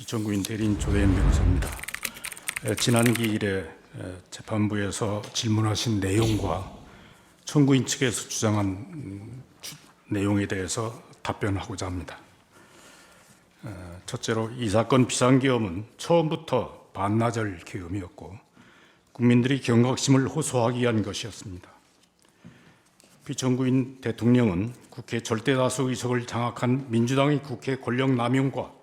비천구인 대리인 조대현 변호사입니다. 지난 기일에 재판부에서 질문하신 내용과 청구인 측에서 주장한 내용에 대해서 답변하고자 합니다. 첫째로 이 사건 비상계엄은 처음부터 반나절 계엄이었고 국민들이 경각심을 호소하기 위한 것이었습니다. 비천구인 대통령은 국회 절대다수 의석을 장악한 민주당의 국회 권력 남용과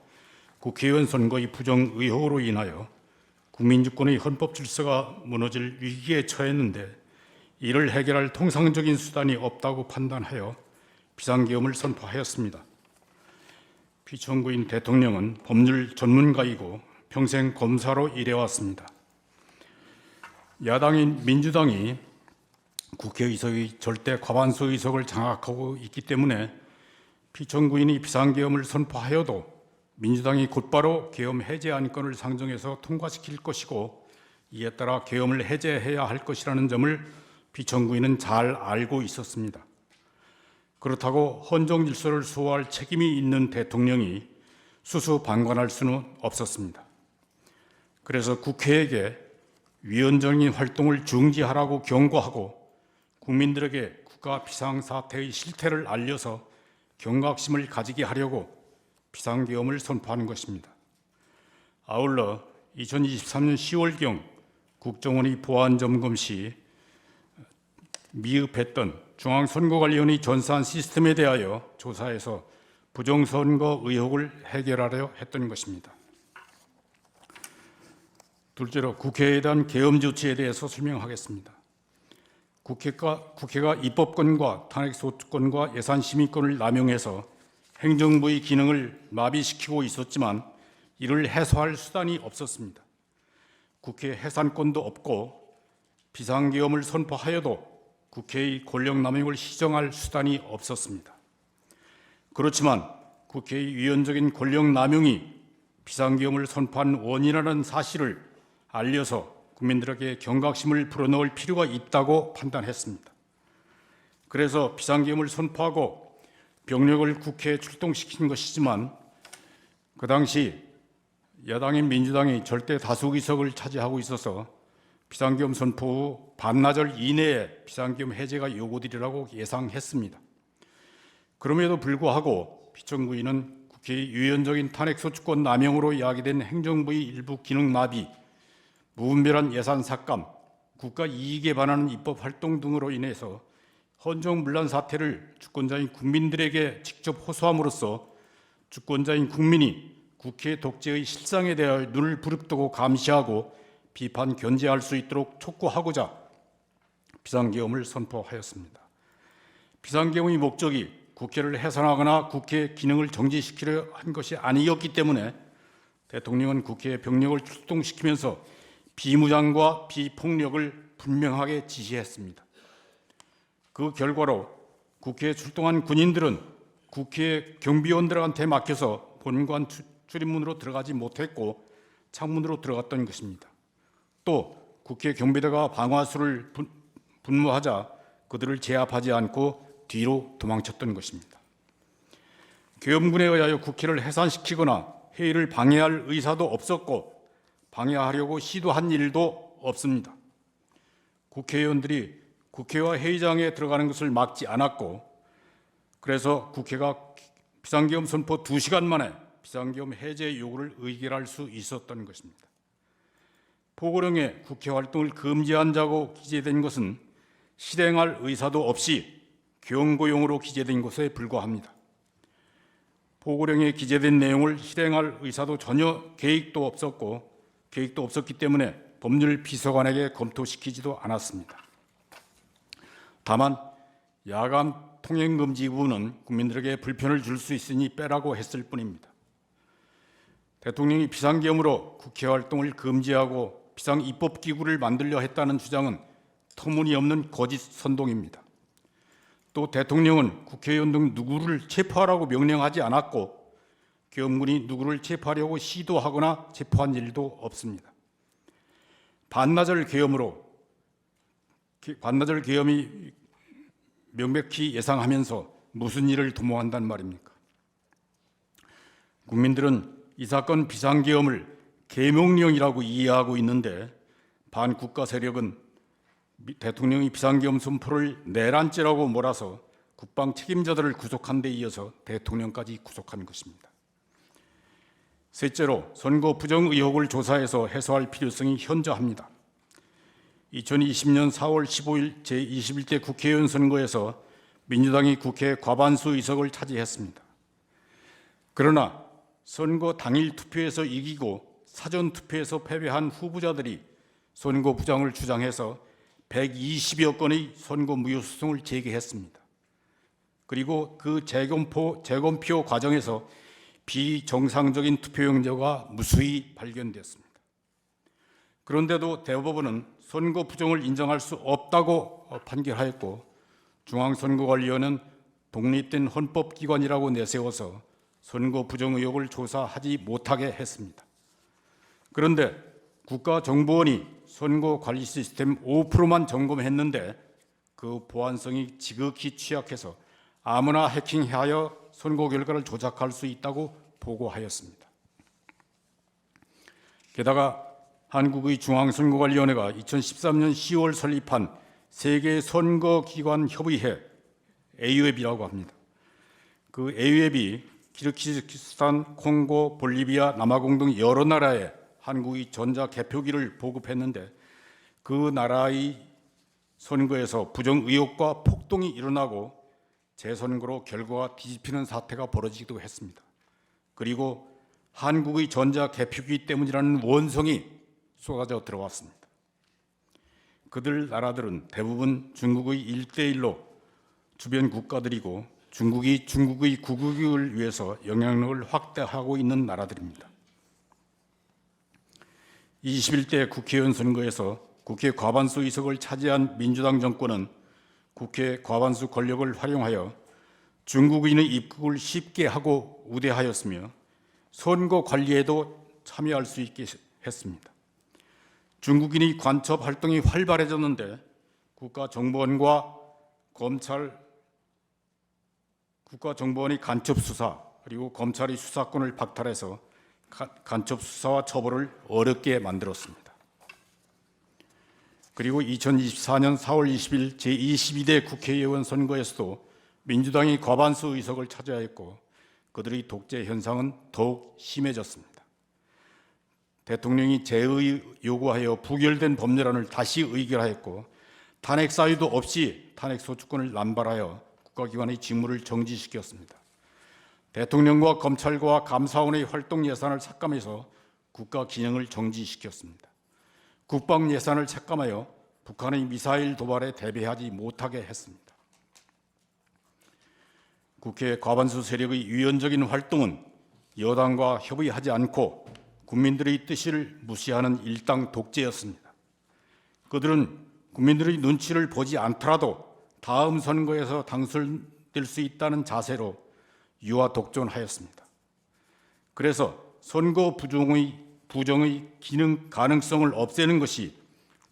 국회의원 선거의 부정 의혹으로 인하여 국민주권의 헌법 질서가 무너질 위기에 처했는데 이를 해결할 통상적인 수단이 없다고 판단하여 비상계엄을 선포하였습니다. 비천구인 대통령은 법률 전문가이고 평생 검사로 일해왔습니다. 야당인 민주당이 국회의석의 절대 과반수 의석을 장악하고 있기 때문에 비천구인이 비상계엄을 선포하여도 민주당이 곧바로 계엄 해제 안건을 상정해서 통과시킬 것이고 이에 따라 계엄을 해제해야 할 것이라는 점을 비천구인은 잘 알고 있었습니다. 그렇다고 헌정 질서를 수호할 책임이 있는 대통령이 수수방관할 수는 없었습니다. 그래서 국회에게 위헌적인 활동을 중지하라고 경고하고 국민들에게 국가 비상사태의 실태를 알려서 경각심을 가지게 하려고 비상계엄을 선포하는 것입니다. 아울러 2023년 10월경 국정원의 보안점검 시 미흡했던 중앙선거관리위원회 전산 시스템에 대하여 조사해서 부정선거 의혹을 해결하려 했던 것입니다. 둘째로 국회에 대한 계엄 조치에 대해서 설명하겠습니다. 국회가 입법권과 탄핵소추권과 예산심의권을 남용해서 행정부의 기능을 마비시키고 있었지만 이를 해소할 수단이 없었습니다. 국회 해산권도 없고 비상계엄을 선포하여도 국회의 권력남용을 시정할 수단이 없었습니다. 그렇지만 국회의 위헌적인 권력남용이 비상계엄을 선포한 원인이라는 사실을 알려서 국민들에게 경각심을 불어넣을 필요가 있다고 판단했습니다. 그래서 비상계엄을 선포하고 병력을 국회에 출동시킨 것이지만 그 당시 야당인 민주당이 절대 다수 의석을 차지하고 있어서 비상계엄 선포 후 반나절 이내에 비상계엄 해제가 요구되리라고 예상했습니다. 그럼에도 불구하고 비천구인은 국회의 유연적인 탄핵소추권 남용으로 야기된 행정부의 일부 기능 마비, 무분별한 예산 삭감, 국가 이익에 반하는 입법 활동 등으로 인해서 헌정문란 사태를 주권자인 국민들에게 직접 호소함으로써 주권자인 국민이 국회 독재의 실상에 대하여 눈을 부릅뜨고 감시하고 비판 견제할 수 있도록 촉구하고자 비상계엄을 선포하였습니다. 비상계엄의 목적이 국회를 해산하거나 국회 기능을 정지시키려 한 것이 아니었기 때문에 대통령은 국회에 병력을 출동시키면서 비무장과 비폭력을 분명하게 지시했습니다. 그 결과로 국회에 출동한 군인들은 국회 경비원들한테 맡겨서 본관 출입문으로 들어가지 못했고 창문으로 들어갔던 것입니다. 또 국회 경비대가 방화수를 분무하자 그들을 제압하지 않고 뒤로 도망쳤던 것입니다. 계엄군에 의하여 국회를 해산시키거나 회의를 방해할 의사도 없었고 방해하려고 시도한 일도 없습니다. 국회의원들이 국회와 회의장에 들어가는 것을 막지 않았고 그래서 국회가 비상계엄 선포 2시간 만에 비상계엄 해제 요구를 의결할 수 있었던 것입니다. 포고령에 국회 활동을 금지한다고 기재된 것은 실행할 의사도 없이 경고용으로 기재된 것에 불과합니다. 포고령에 기재된 내용을 실행할 의사도 전혀 계획도 없었기 때문에 법률 비서관에게 검토시키지도 않았습니다. 다만 야간 통행금지 부분은 국민들에게 불편을 줄 수 있으니 빼라고 했을 뿐입니다. 대통령이 비상계엄으로 국회 활동을 금지하고 비상입법기구를 만들려 했다는 주장은 터무니없는 거짓 선동입니다. 또 대통령은 국회의원 등 누구를 체포하라고 명령하지 않았고 계엄군이 누구를 체포하려고 시도하거나 체포한 일도 없습니다. 반나절 계엄이 명백히 예상하면서 무슨 일을 도모한단 말입니까? 국민들은 이 사건 비상계엄을 계명령이라고 이해하고 있는데 반국가 세력은 대통령이 비상계엄 선포를 내란죄라고 몰아서 국방 책임자들을 구속한 데 이어서 대통령까지 구속한 것입니다. 셋째로 선거 부정 의혹을 조사해서 해소할 필요성이 현저합니다. 2020년 4월 15일 제21대 국회의원 선거에서 민주당이 국회 과반수 의석을 차지했습니다. 그러나 선거 당일 투표에서 이기고 사전 투표에서 패배한 후보자들이 선거 부정을 주장해서 120여 건의 선거 무효 소송을 제기했습니다. 그리고 그 재검표 과정에서 비정상적인 투표용지가 무수히 발견됐습니다. 그런데도 대법원은 선거 부정을 인정할 수 없다고 판결하였고 중앙선거관리위원회는 독립된 헌법기관이라고 내세워서 선거 부정 의혹을 조사하지 못하게 했습니다. 그런데 국가정보원이 선거 관리 시스템 5%만 점검했는데 그 보안성이 지극히 취약해서 아무나 해킹하여 선거 결과를 조작할 수 있다고 보고하였습니다. 게다가 한국의 중앙선거관리위원회가 2013년 10월 설립한 세계선거기관협의회 AU앱이라고 합니다. 그 AU앱이 키르기즈스탄, 콩고, 볼리비아, 남아공 등 여러 나라에 한국의 전자개표기를 보급했는데 그 나라의 선거에서 부정 의혹과 폭동이 일어나고 재선거로 결과가 뒤집히는 사태가 벌어지기도 했습니다. 그리고 한국의 전자개표기 때문이라는 원성이 쏟아져 들어왔습니다. 그들 나라들은 대부분 중국의 1대1로 주변 국가들이고 중국이 중국의 국익을 위해서 영향력을 확대하고 있는 나라들입니다. 21대 국회의원 선거에서 국회 과반수 의석을 차지한 민주당 정권은 국회 과반수 권력을 활용하여 중국인의 입국을 쉽게 하고 우대하였으며 선거 관리에도 참여할 수 있게 했습니다. 중국인의 간첩 활동이 활발해졌는데 국가정보원과 국가정보원이 간첩 수사 그리고 검찰의 수사권을 박탈해서 간첩 수사와 처벌을 어렵게 만들었습니다. 그리고 2024년 4월 20일 제22대 국회의원 선거에서도 민주당이 과반수 의석을 차지하였고 그들의 독재 현상은 더욱 심해졌습니다. 대통령이 재의 요구하여 부결된 법률안을 다시 의결하였고 탄핵 사유도 없이 탄핵 소추권을 남발하여 국가기관의 직무를 정지시켰습니다. 대통령과 검찰과 감사원의 활동 예산을 삭감해서 국가 기능을 정지시켰습니다. 국방 예산을 삭감하여 북한의 미사일 도발에 대비하지 못하게 했습니다. 국회 과반수 세력의 유연적인 활동은 여당과 협의하지 않고 국민들의 뜻을 무시하는 일당 독재였습니다. 그들은 국민들의 눈치를 보지 않더라도 다음 선거에서 당선될 수 있다는 자세로 유화 독존하였습니다. 그래서 선거 부정의 기능 가능성을 없애는 것이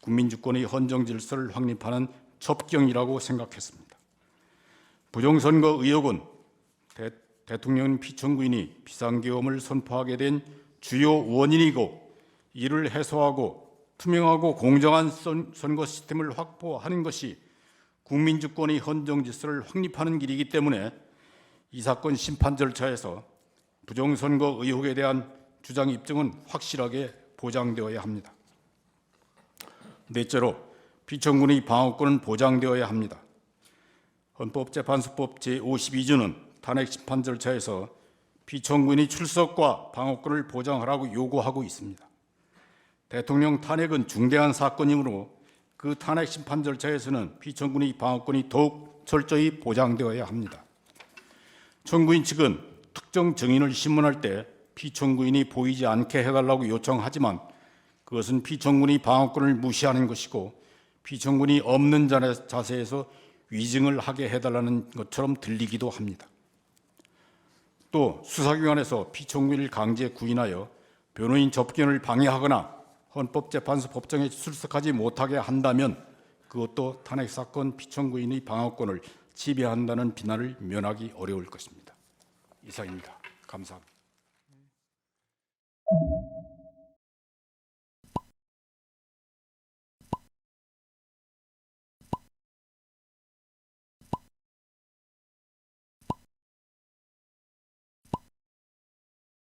국민주권의 헌정 질서를 확립하는 첩경이라고 생각했습니다. 부정선거 의혹은 대통령 피청구인이 비상계엄을 선포하게 된 주요 원인이고 이를 해소하고 투명하고 공정한 선거 시스템을 확보하는 것이 국민주권의 헌정 질서를 확립하는 길이기 때문에 이 사건 심판 절차에서 부정선거 의혹에 대한 주장 입증은 확실하게 보장되어야 합니다. 넷째로 피청구인의 방어권은 보장되어야 합니다. 헌법재판소법 제52조는 탄핵 심판 절차에서 피청구인의 출석과 방어권을 보장하라고 요구하고 있습니다. 대통령 탄핵은 중대한 사건이므로 그 탄핵 심판 절차에서는 피청구인의 방어권이 더욱 철저히 보장되어야 합니다. 청구인 측은 특정 증인을 신문할 때 피청구인이 보이지 않게 해달라고 요청하지만 그것은 피청구인의 방어권을 무시하는 것이고 피청구인이 없는 자세에서 위증을 하게 해달라는 것처럼 들리기도 합니다. 또 수사기관에서 피청구인을 강제 구인하여 변호인 접견을 방해하거나 헌법재판소 법정에 출석하지 못하게 한다면 그것도 탄핵사건 피청구인의 방어권을 지배한다는 비난을 면하기 어려울 것입니다. 이상입니다. 감사합니다.